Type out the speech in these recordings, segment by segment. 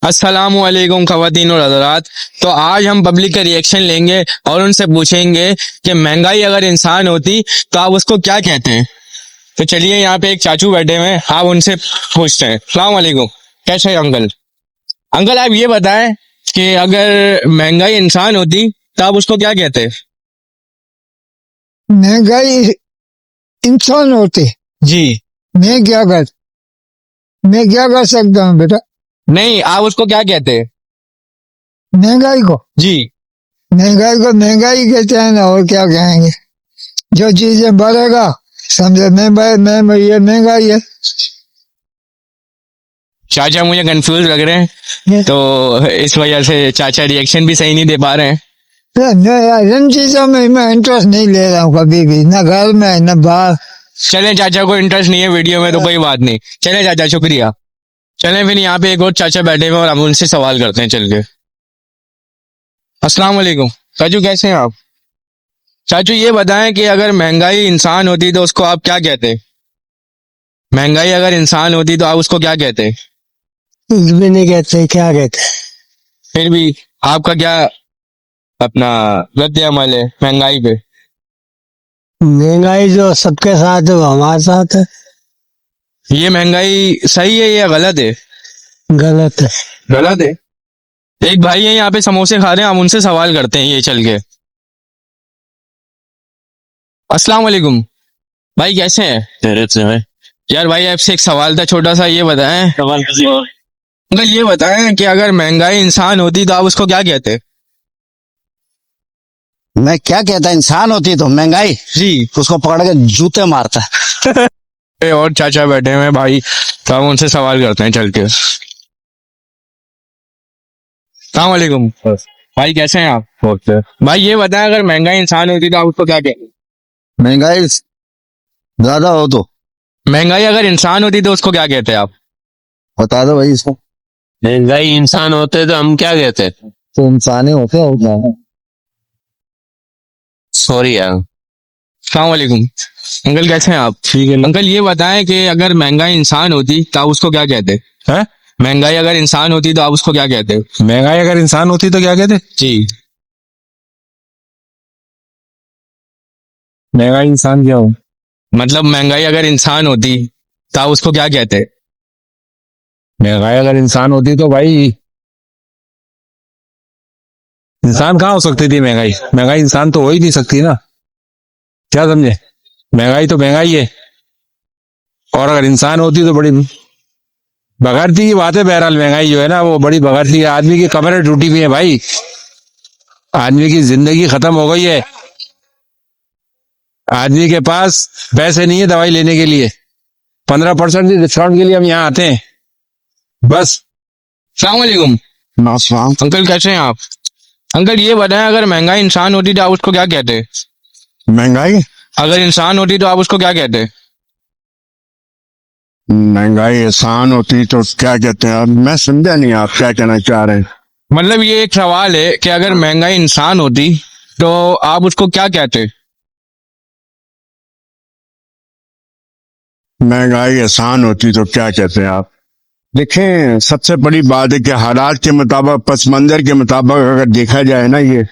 अस्सलामुअलैकुम ख़वातीन और हज़रात। तो आज हम पब्लिक का रिएक्शन लेंगे और उनसे पूछेंगे कि महंगाई अगर इंसान होती तो आप उसको क्या कहते हैं। तो चलिए, यहाँ पे एक चाचू बैठे हुए हैं, आप उनसे पूछते हैं। अस्सलाम वालेकुम, कैसे हैं अंकल? अंकल, आप ये बताएं कि अगर महंगाई इंसान होती तो आप उसको क्या कहते? महंगाई इंसान होते जी। मैं क्या कर सकता हूँ बेटा। नहीं, आप उसको क्या कहते? महंगाई को जी। महंगाई कहते हैं ना, और क्या कहेंगे। जो चीजें बढ़ेगा समझे मैं ये महंगाई है। चाचा मुझे कंफ्यूज लग रहे हैं, तो इस वजह से चाचा रिएक्शन भी सही नहीं दे पा रहे हैं। यार इन चीजों में मैं इंटरेस्ट नहीं ले रहा हूँ कभी भी, न घर में न बाहर। चलें, चाचा को इंटरेस्ट नहीं है वीडियो में तो कोई बात नहीं। चलें चाचा, शुक्रिया। चलें, फिर यहाँ पे एक और चाचा बैठे हुए और हम उनसे सवाल करते हैं चल के। अस्सलाम वालेकुम चाचू, कैसे हैं आप? चाचू ये बताएं कि अगर महंगाई इंसान होती तो उसको आप क्या कहते? महंगाई अगर इंसान होती तो आप उसको क्या कहते? कुछ भी नहीं कहते, क्या कहते। फिर भी आपका क्या अपना रद्द अमल है महंगाई पे? महंगाई जो सबके साथ है वो हमारे साथ है। ये महंगाई सही है या गलत है? गलत है। गलत है। एक भाई है यहाँ पे समोसे खा रहे हैं, हम उनसे सवाल करते हैं ये चल के। अस्सलाम वालेकुम भाई, कैसे हैं? खैरियत से है। यार भाई, आपसे एक सवाल था छोटा सा, ये बताएं। अंकल ये बताएं कि अगर महंगाई इंसान होती तो आप उसको क्या कहते? मैं क्या कहता, इंसान होती तो महंगाई जी। उसको पकड़ के जूते मारता। और चाचा बैठे हुए हैं भाई, तो हम उनसे सवाल करते हैं चल के। अस्सलाम वालेकुम भाई, कैसे हैं आप? भाई ये बताएं, अगर महंगाई इंसान होती तो आप उसको क्या कहते? महंगाई ज्यादा हो तो महंगाई अगर इंसान होती तो उसको क्या कहते आप? बता दो भाई इसको। महंगाई इंसान होते तो हम क्या कहते? तो इंसान ही होते सॉरी यार। अस्सलाम वालेकुम अंकल, कैसे हैं आप? ठीक है अंकल, ये बताएं कि अगर महंगाई इंसान होती तो आप उसको क्या कहते? है? महंगाई अगर इंसान होती तो आप उसको क्या कहते? महंगाई अगर इंसान होती तो क्या कहते? जी। महंगाई इंसान क्या हो? मतलब महंगाई अगर इंसान होती तो आप उसको क्या कहते? महंगाई अगर इंसान होती तो भाई इंसान कहाँ हो सकती थी महंगाई? महंगाई इंसान तो हो ही नहीं सकती ना, क्या समझे? महंगाई तो महंगाई है, और अगर इंसान होती तो बड़ी बगैरती की बात है। बहरहाल महंगाई जो है ना वो बड़ी बगैरती है। आदमी की कमरें टूटी हुई है भाई, आदमी की जिंदगी खत्म हो गई है। आदमी के पास पैसे नहीं है दवाई लेने के लिए, 15% डिस्काउंट के लिए हम यहाँ आते हैं बस। अस्सलाम वालेकुम अंकल, कैसे हैं आप? अंकल ये बताएं, अगर महंगाई इंसान होती तो आप उसको क्या कहते? महंगाई अगर इंसान होती तो आप उसको क्या कहते? महंगाई आसान होती तो क्या कहते हैं? मैं समझा नहीं आप क्या कहना चाह रहे हैं। मतलब ये एक सवाल है कि अगर महंगाई इंसान होती तो आप उसको क्या कहते? महंगाई आसान होती तो क्या कहते हैं आप? देखें, सबसे बड़ी बात है कि हालात के मुताबिक, पस मंजर के मुताबिक अगर देखा जाए ना ये,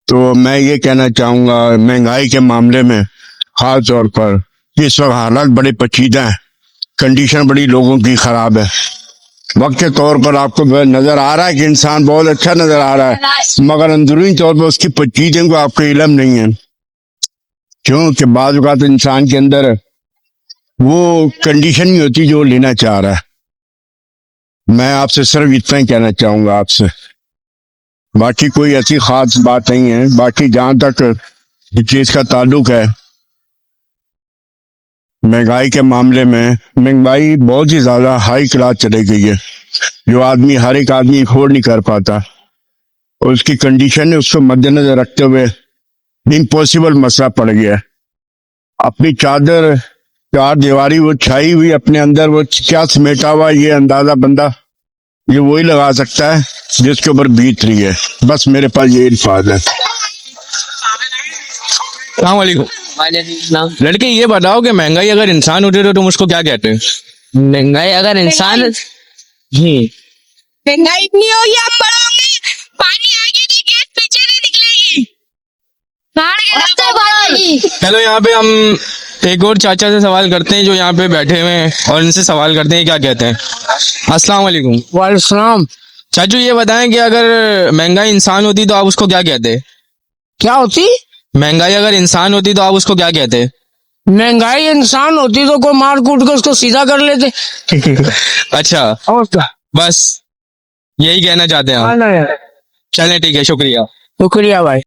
तो मैं ये कहना चाहूंगा महंगाई के मामले में खास तौर पर इस वक्त हालात बड़े पेचीदा हैं, कंडीशन बड़ी लोगों की खराब है। वक्त के तौर पर आपको नजर आ रहा है कि इंसान बहुत अच्छा नजर आ रहा है, मगर अंदरूनी तौर पर उसकी पेचीदगी को आपको इल्म नहीं है। क्योंकि बाज़ औक़ात इंसान के अंदर वो कंडीशन नहीं होती जो लेना चाह रहा है। मैं आपसे सिर्फ इतना ही कहना चाहूंगा आपसे, बाकी कोई ऐसी खास बात नहीं है। बाकी जहां तक इस चीज का ताल्लुक है, महंगाई के मामले में, महंगाई बहुत ही ज्यादा हाई क्लास चली गई है, जो आदमी हर एक आदमी अफोर्ड नहीं कर पाता, और उसकी कंडीशन है उसको मद्देनजर रखते हुए इम्पॉसिबल मसला पड़ गया है। अपनी चादर चार दीवारी वो छाई हुई अपने अंदर, वो क्या समेटा हुआ ये अंदाजा बंदा ये वही लगा सकता है जिसके ऊपर बीत रही है। बस मेरे पास ये अल्फाज है। अस्सलाम वालेकुम लड़के, ये बताओ कि महंगाई अगर इंसान होती तो तुम उसको क्या कहते? महंगाई अगर इंसान जी। महंगाई इतनी होगी, हम बड़े होंगे, पानी आगे नहीं गैस पीछे नहीं निकलेगी। चलो यहाँ पे हम एक और चाचा से सवाल करते हैं जो यहाँ पे बैठे हुए हैं और इनसे सवाल करते हैं क्या कहते हैं। अस्सलाम वालेकुम। वालेकुम। चाचू ये बताएं कि अगर महंगाई इंसान होती तो आप उसको क्या कहते? क्या होती? महंगाई अगर इंसान होती तो आप उसको क्या कहते? महंगाई इंसान होती तो कोई मार कूट के उसको सीधा कर लेते। अच्छा, और क्या? बस यही कहना चाहते हैं आप? यार, चलें ठीक है, शुक्रिया। शुक्रिया भाई।